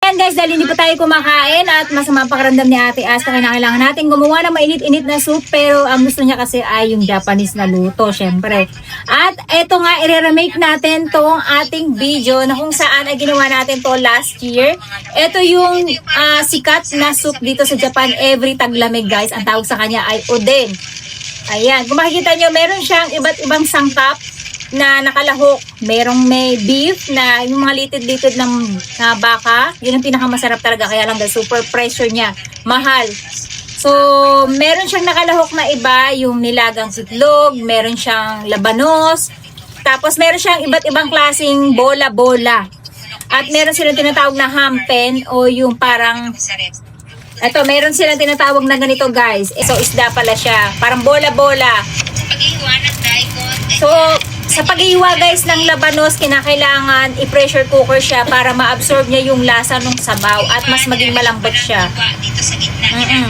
Ayan guys, dahil hindi pa tayo kumakain at masama pakiramdam ni Ate As, kailangan natin gumawa ng mainit-init na soup, pero ang gusto niya kasi ay yung Japanese na luto, syempre. At eto nga, i-remake natin tong ating video na kung saan ay ginawa natin to last year. Ito yung sikat na soup dito sa Japan every taglamig guys. Ang tawag sa kanya ay oden. Ayan, kung makikita nyo, meron siyang iba't ibang sangkap na nakalahok. Merong may beef na yung mga litid-litid ng baka. Yun ang pinakamasarap talaga. Kaya lang dahil super pressure niya. Mahal. So, meron siyang nakalahok na iba. Yung nilagang itlog. Meron siyang labanos. Tapos meron siyang iba't ibang klaseng bola-bola. At meron silang tinatawag na hampen o yung parang... Ito, meron silang tinatawag na ganito guys. So, isda pala siya. Parang bola-bola. So, sa pag-iwa guys ng labanos, kinakailangan i-pressure cooker siya para ma-absorb niya yung lasa ng sabaw at mas maging malambot siya.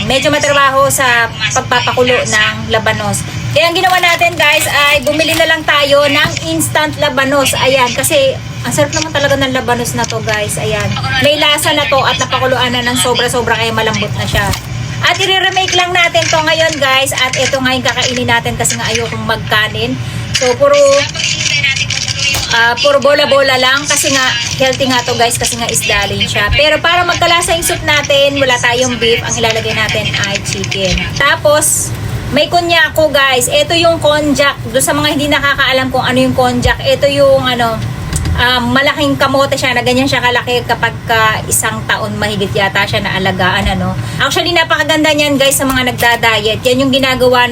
Medyo matrabaho sa pagpapakulo ng labanos. Kaya ang ginawa natin guys ay bumili na lang tayo ng instant labanos. Ayan, kasi ang sarap naman talaga ng labanos na to guys. Ayan, may lasa na to at napakuluan na ng sobra-sobra kaya malambot na siya. At i-remake lang natin to ngayon guys. At ito nga yung kakainin natin kasi nga ayokong magkanin. So, puro bola-bola lang kasi nga healthy nga to guys kasi nga isda rin siya. Pero para magkalasa yung soup natin, wala tayong beef, ang ilalagay natin ay chicken. Tapos, may konyako guys. Ito yung konjac. Doon sa mga hindi nakakaalam kung ano yung konjac, ito yung malaking kamote siya na ganyan siya kalaki kapag isang taon mahigit yata siya na alagaan Actually napakaganda niyan guys sa mga nagda-diet. Yan yung ginagawa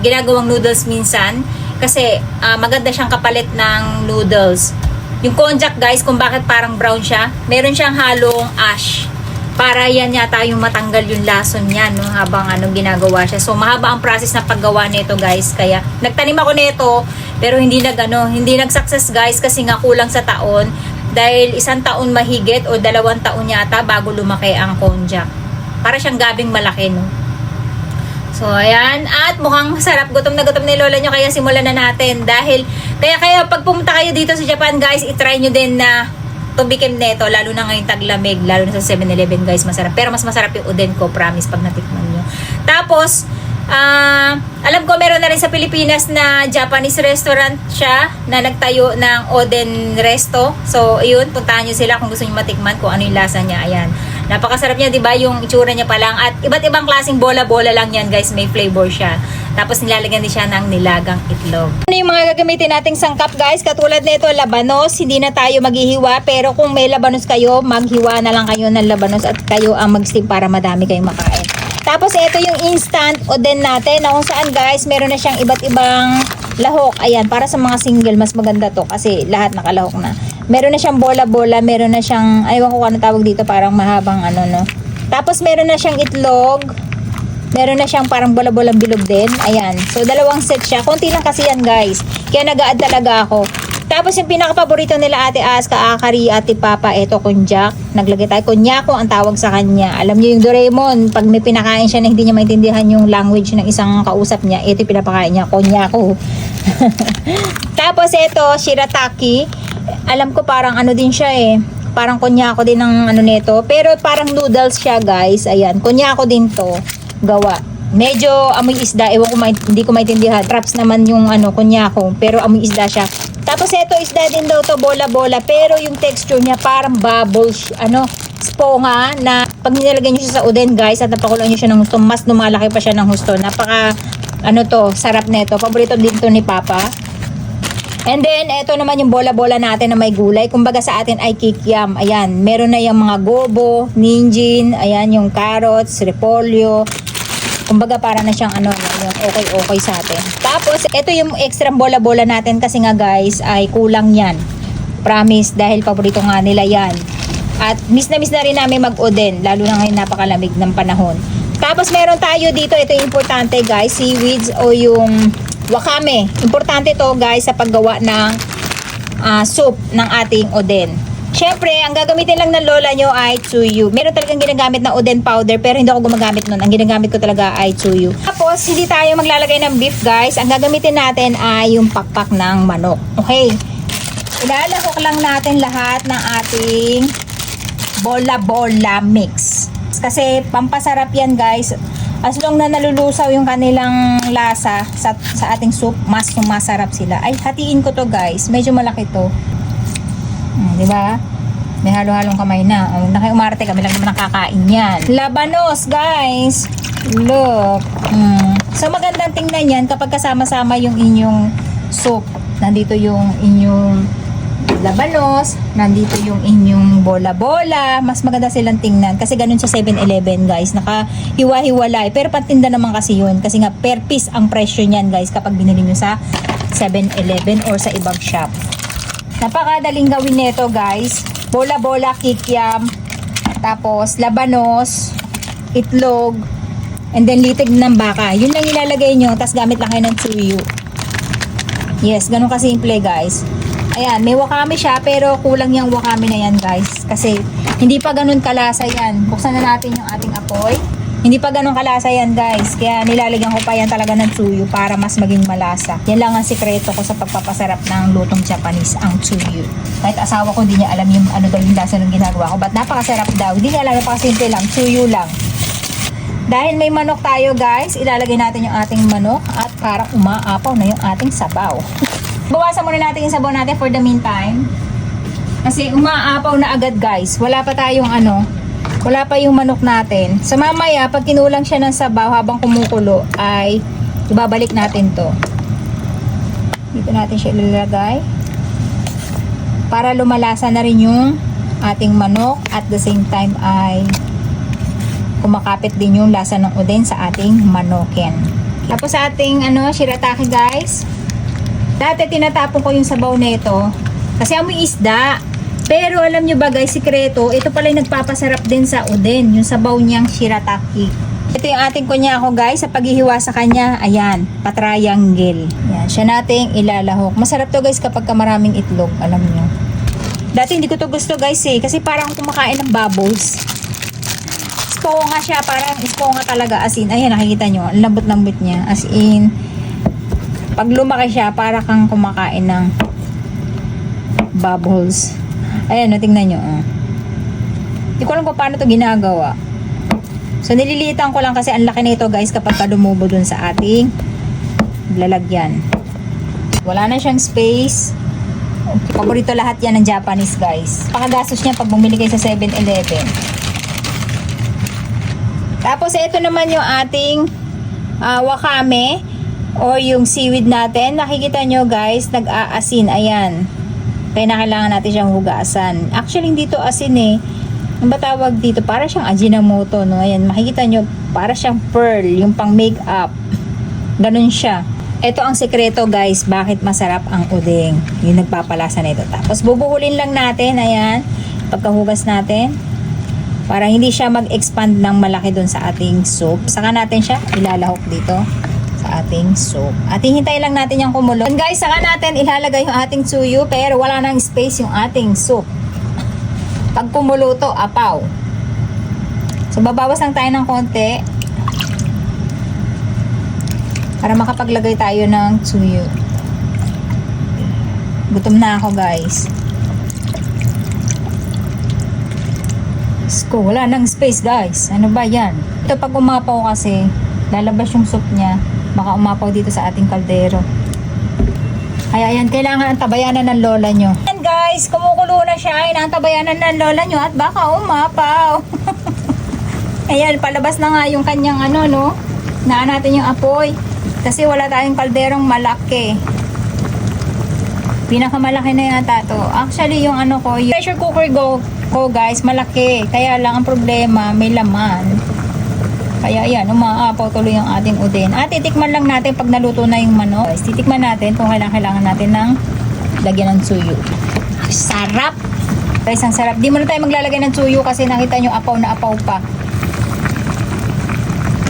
ginagawang noodles minsan kasi maganda siyang kapalit ng noodles. Yung konjac guys, kung bakit parang brown siya, meron siyang halong ash. Para yan yata yung matanggal yung lason niya habang ginagawa siya. So mahaba ang process na paggawa nito guys. Kaya nagtanim ako nito pero hindi nag-success guys kasi nga kulang sa taon. Dahil 1 taon mahigit o 2 taon yata bago lumaki ang konjac. Para siyang gabing malaki So ayan, at mukhang masarap. Gutom na ni lola nyo kaya simulan na natin. Kaya pag pumunta kayo dito sa Japan guys, itry nyo din na tubikim neto, lalo na ngayon taglamig, lalo na sa 7-Eleven guys, masarap. Pero mas masarap yung oden ko, promise, pag natikman nyo. Tapos, alam ko meron na rin sa Pilipinas na Japanese restaurant siya na nagtayo ng oden resto. So, ayun, puntahan nyo sila kung gusto nyo matikman kung ano yung lasa niya. Ayan. Napakasarap niya, di ba? Yung itsura niya pa lang. At iba't ibang klaseng bola-bola lang yan, guys. May flavor siya. Tapos nilalagyan din siya ng nilagang itlog. Ano yung mga gagamitin nating sangkap, guys? Katulad nito, labanos. Hindi na tayo maghihiwa. Pero kung may labanos kayo, maghiwa na lang kayo ng labanos at kayo ang mag-steam para madami kayong makain. Tapos ito yung instant oden natin na kung saan guys, meron na siyang iba't ibang lahok. Ayan, para sa mga single, mas maganda to kasi lahat nakalahok na. Meron na siyang bola-bola, meron na siyang, aywan ko ano tawag dito, parang mahabang Tapos meron na siyang itlog, meron na siyang parang bola-bolang bilog din. Ayan, so 2 set siya. Konti lang kasi yan guys, kaya nag-a-add talaga ako. Tapos yung pinaka-paborito nila Ate As, Kaakari, Ate Papa, ito konjac. Naglagay tayo, konyako ang tawag sa kanya. Alam niyo yung Doraemon, pag may pinakain siya na hindi niya maintindihan yung language ng isang kausap niya, ito yung pinapakain niya, konyako. Tapos ito, shirataki. Alam ko parang din siya parang konyako din ng nito. Pero parang noodles siya guys. Ayan, konyako din to gawa. Medyo amoy isda, ewan ko hindi ko maintindihan. Traps naman yung konyako, pero amoy isda siya. Tapos ito isda din daw to, bola-bola, pero yung texture niya parang bubbles, sponga na pag nilagay niyo siya sa oden guys at napakuloan niyo siya ng husto, mas lumalaki pa siya ng husto. Napaka sarap nito. Paborito din to ni Papa. And then ito naman yung bola-bola natin na may gulay. Kumbaga sa atin ay kikiam. Ayan, meron na yung mga gobo, ninjin, ayan yung carrots, repolyo. Kumbaga para na siyang yung okay sa atin. Tapos ito yung extra bola-bola natin kasi nga guys ay kulang yan. Promise, dahil paborito nga nila yan. At miss na rin namin mag-oden, lalo na ngayon napakalamig ng panahon. Tapos meron tayo dito, ito yung importante guys, seaweeds o yung wakame. Importante to guys sa paggawa ng soup ng ating oden. Syempre, ang gagamitin lang ng lola nyo ay tsuyu. Meron talagang ginagamit na oden powder pero hindi ako gumagamit nun. Ang ginagamit ko talaga ay tsuyu. Tapos, hindi tayo maglalagay ng beef guys. Ang gagamitin natin ay yung pakpak ng manok. Okay. Ilalahok lang natin lahat ng ating bola-bola mix. Kasi pampasarap yan guys. As long na nalulusaw yung kanilang lasa sa ating soup, mas masarap sila. Ay, hatiin ko to guys. Medyo malaki to. Di ba? May halo-halong kamay na. Huwag na kayo umarte, kami lang naman nakakain yan. Labanos guys. Look. So magandang tingnan yan kapag kasama-sama yung inyong soup. Nandito yung inyong labanos, nandito yung inyong bola-bola. Mas maganda silang tingnan kasi ganun sa 7-Eleven guys, nakahiwa-hiwalay, pero patinda naman kasi yun kasi nga per piece ang presyo niyan guys kapag binili nyo sa 7-Eleven or sa ibang shop. Napakadaling gawin nito guys. Bola-bola, kikiam, tapos labanos, itlog, and then litig ng baka. Yun lang ilalagay nyo, tapos gamit lang kayo ng tsuyu. Yes, ganun kasimple guys. Ayan, may wakame siya pero kulang yung wakame na yan guys. Kasi hindi pa ganun kalasa yan. Buksan na natin yung ating apoy. Hindi pa ganun kalasa yan guys. Kaya nilalagyan ko pa yan talaga ng tsuyu para mas maging malasa. Yan lang ang sikreto ko sa pagpapasarap ng lutong Japanese, ang tsuyu. Kahit asawa ko hindi niya alam yung ano daw yung lasa ng ginagawa ko. Ba't napakasarap daw. Hindi niya alam, napakasimple lang. Tsuyu lang. Dahil may manok tayo guys, ilalagay natin yung ating manok at parang umaapaw na yung ating sabaw. Bawasan muna natin yung sabaw natin for the meantime. Kasi umaapaw na agad guys. Wala pa tayong wala pa yung manok natin. Sa mamaya, pag kinulang siya ng sabaw habang kumukulo, ay ibabalik natin to. Dito natin siya ilalagay. Para lumalasa na rin yung ating manok. At the same time ay kumakapit din yung lasa ng oden sa ating manoken. Tapos sa ating shirataki guys. Dati tinatapon ko yung sabaw nito kasi amoy isda. Pero alam nyo ba guys, sikreto, ito pala yung nagpapasarap din sa oden, yung sabaw niyang shirataki. Ito yung ating kunyako guys, sa paghihiwa sa kanya, ayan, patriangle. Ayan, siya nating ilalahok. Masarap to guys kapag maraming itlog, alam nyo. Dati hindi ko to gusto guys kasi parang kumakain ng bubbles. Esponga siya, parang esponga talaga, as in, ayan nakikita nyo, ang lambot-lambot niya, as in, pag lumaki siya, para kang kumakain ng bubbles. Ayan, tingnan nyo. Hindi ko alam kung paano ito ginagawa. So, nililitan ko lang kasi ang laki nito guys kapag dumubo dun sa ating lalagyan. Wala na siyang space. Paborito lahat yan ng Japanese guys. Pakagastos niya pag bumili kayo sa 7-Eleven. Tapos, ito naman yung ating wakame. O yung seaweed natin, nakikita nyo guys, nag-aasin, ayan. Kaya na kailangan natin siyang hugasan. Actually, hindi to asin Ang ba tawag dito? Para siyang Ajinomoto, no? Ayan, makikita nyo, para siyang pearl, yung pang makeup. Ganun siya. Ito ang sekreto guys, bakit masarap ang udeng. Yung nagpapalasa nito. Tapos bubuhulin lang natin, ayan, pagkahugas natin. Para hindi siya mag-expand ng malaki dun sa ating soup. Saka natin siya ilalahok dito sa ating soup. At hihintayin lang natin yung kumulo. And guys, saka natin ilalagay yung ating tsuyu pero wala nang space yung ating soup. Pag kumulo to, apaw. So, babawas lang tayo ng konti para makapaglagay tayo ng tsuyu. Gutom na ako guys. Sko, wala nang space guys. Ano ba yan? Ito pag umapaw kasi, lalabas yung soup niya. Baka umapaw dito sa ating kaldero. Kaya yan, kailangan ang tabayanan ng lola nyo. Ayan guys, kumukulo na siya. Inaantabayanan ng lola nyo at baka umapaw. Ayan, palabas na nga yung kanyang naan natin yung apoy. Kasi wala tayong kalderong malaki. Pinakamalaki na yata to. Actually, yung yung pressure cooker ko guys, malaki. Kaya lang ang problema, may laman. Kaya yan, umaapaw tuloy yung ating udin. At titikman lang natin pag naluto na yung manok. Guys, titikman natin kung kailangan natin ng lagyan ng tsuyu. Sarap! Guys, ang sarap. Di mo na tayo maglalagay ng tsuyu kasi nakita nyo apaw na apaw pa.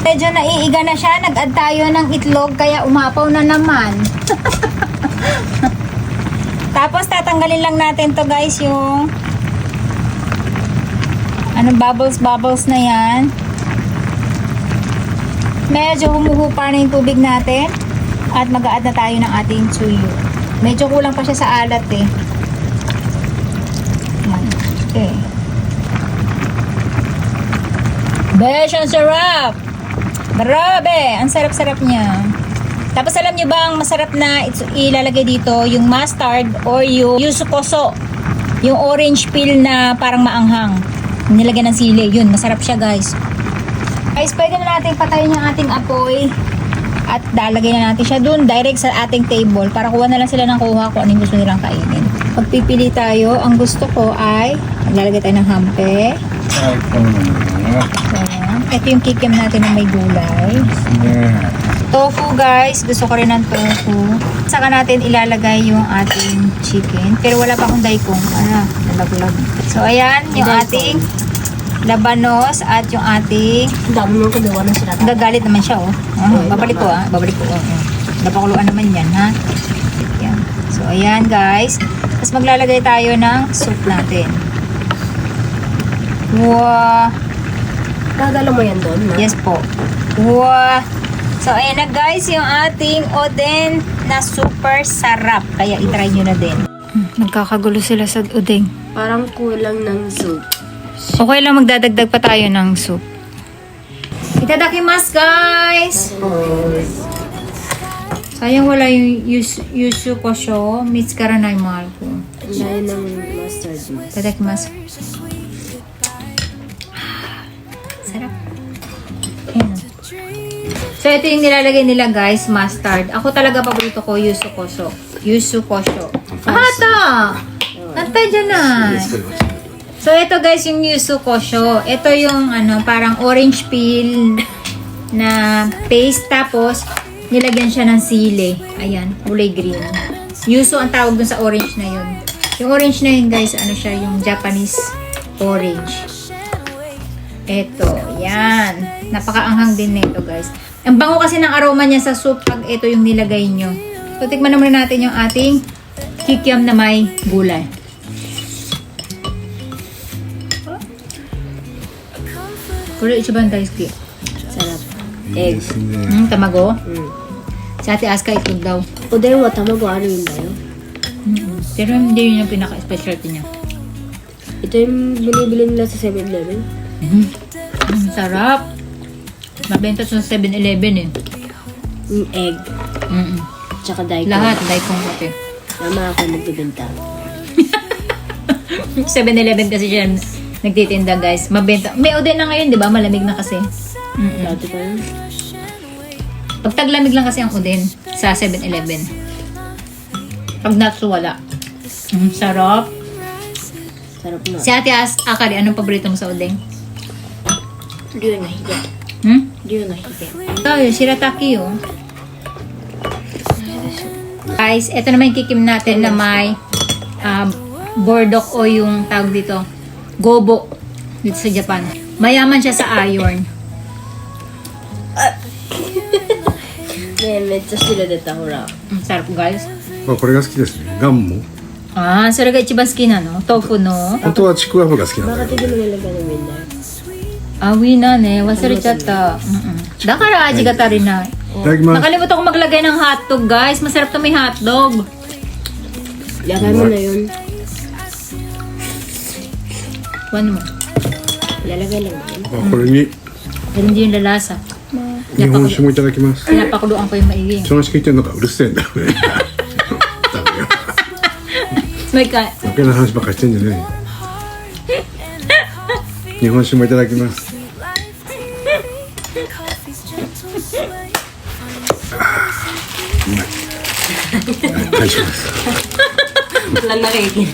Medyo naiiga na siya. Nag-add tayo ng itlog kaya umapaw na naman. Tapos tatanggalin lang natin to guys yung bubbles na yan. Medyo humuhupa na yung tubig natin at mag-a-add na tayo ng ating tsuyu. Medyo kulang pa siya sa alat Okay. Besh, ang sarap! Grabe! Ang sarap-sarap niya. Tapos alam niyo ba ang masarap na ilalagay dito? Yung mustard or yung yusukoso. Yung orange peel na parang maanghang. Nilagyan ng sili. Yun, masarap siya guys. Guys, pwede na natin patayin yung ating apoy. At lalagay na natin siya dun direct sa ating table para kuha na lang sila ng kuha kung anong gusto nilang kainin. Pagpipili tayo, ang gusto ko ay lalagay tayo ng hampe. Ayan. Ito yung kikim natin na may gulay. Tofu guys, gusto ko rin ng tofu. Saka natin ilalagay yung ating chicken. Pero wala pa akong daikong. Nalaglag. So ayan, yung ating labanos at yung ating Dami mo ko gawa ng sinata. gagalit naman siya oh. Babalik ko babalik ko. Napakuluan naman yan ha. Yan. So ayan guys. Tapos maglalagay tayo ng soup natin. Wow. Dadala mo yan doon, na? Yes po. Wow. So ayan na guys yung ating oden na super sarap. Kaya itry nyo na din. Nagkakagulo sila sa udeng. Parang kulang ng soup. Okay lang magdadagdag pa tayo ng soup. Itadakimasu guys! Sayang wala yung yusu kosho. Mitskara na yung mahal ko. Dahil ng mustard. Itadakimasu. Sarap. Ayan. So ito yung nilalagay nila guys, mustard. Ako talaga paborito ko yusu kosho. Yusu kosho. Ata! Ata dyan na. So, ito guys, yung yuzu kosho. Ito yung parang orange peel na paste. Tapos, nilagyan siya ng sili. Ayan, kulay green. Yuzu ang tawag dun sa orange na yun. Yung orange na yun guys, siya, yung Japanese orange. Ito, yan. Napakaanghang din nito guys. Ang bango kasi ng aroma niya sa soup pag ito yung nilagay nyo. So, tikman naman natin yung ating kikiam na may gulay. Kuro ichiban daisuki. Sarap. Egg. Tamago? Sa Ate Aska, itlog daw. Oden wa tamago aru yun dayo. Pero hindi yun yung pinaka-specialty niya. Ito yung binibili nila sa 7-Eleven. Sarap. Mabenta sa 7-Eleven eh. Yung egg. Tsaka daikon. Lahat, daikong kote. Mama ako nagbibenta. 7-Eleven kasi siya nagtitinda guys. Mabenta. May oden na ngayon, di ba? Malamig na kasi. Dati pa yun. Pag taglamig lang kasi ang oden sa 7-Eleven. Pag natsu, wala. Sarap. Sarap na. Si Ate Akari, anong paborito mo sa odeng? Ryu na hige. Ryu na hige. Ito, yung shirataki oh. Guys, ito naman yung kikim natin na may bordok o yung tawag dito. Gobo dito sa Japan. Mayaman siya sa iron. medyo sila dito hura. Sarap guys. まあこれが好きですね。ガンも。 それが一番好きなの? Tofu no? 本当はちくわぶが好きなんだ Bakit けど。 hindi mo nilagay ng winner? ウィナーね。忘れちゃった。だから味が足りない。いただきます。 Nakalimutan ko maglagay ng hotdog guys. Masarap to may hotdog. Lagay mo na yun. Ano mo? Lalagay lang yun. これに Pero hindi yung lalasa. 日本酒もいただきます。 Pinapakuluan ko yung maigi. その話聞いてんのかうるせえんだよね。多分よ May ka. 余計な話ばっかりしてんじゃねえよ。日本酒もいただきます。うまい。はい、します。 Wala nakikinig.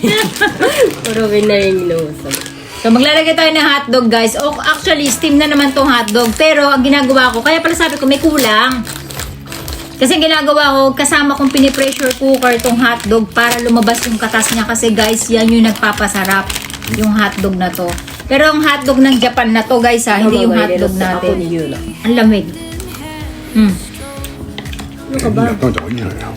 Puro winner yung inuusap. So, maglalagay tayo ng hotdog, guys. O, actually, steam na naman tong hotdog. Pero, ang ginagawa ko, kaya pala sabi ko, may kulang. Kasi ang ginagawa ko, kasama kong pinipressure cooker tong hotdog para lumabas yung katas niya. Kasi, guys, yan yung nagpapasarap, yung hotdog na to. Pero, ang hotdog ng Japan na to, guys, ha, hindi yung hotdog natin. Ang lamig. Ano ka ba? 温めた方がいいんじゃないの。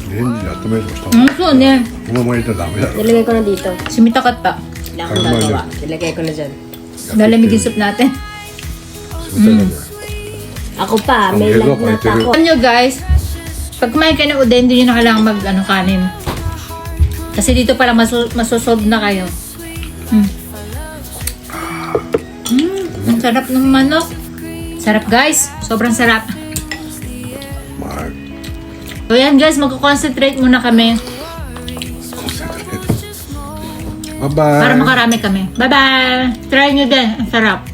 レンジで温めるとした方が。 そうね。このまま入れたらダメだろ。 Nilagay ko na dito. Sumita ka ta. Wala akong gagawa. Nilagay ko na dyan. Lalamig yung soup natin. 冷たいだけだ。 Ako pa, may Ang lagnat hirap, ako. Alam nyo guys, pag kumain ka ng uden, hindi nyo na kailangan kanin. Kasi dito pala masosolve na kayo. Ang sarap ng manok. Sarap guys. Sobrang sarap. Mark. So yan guys, magko-concentrate muna kami Bye-bye. para makarami kami. Bye-bye! Try nyo din. Ang sarap.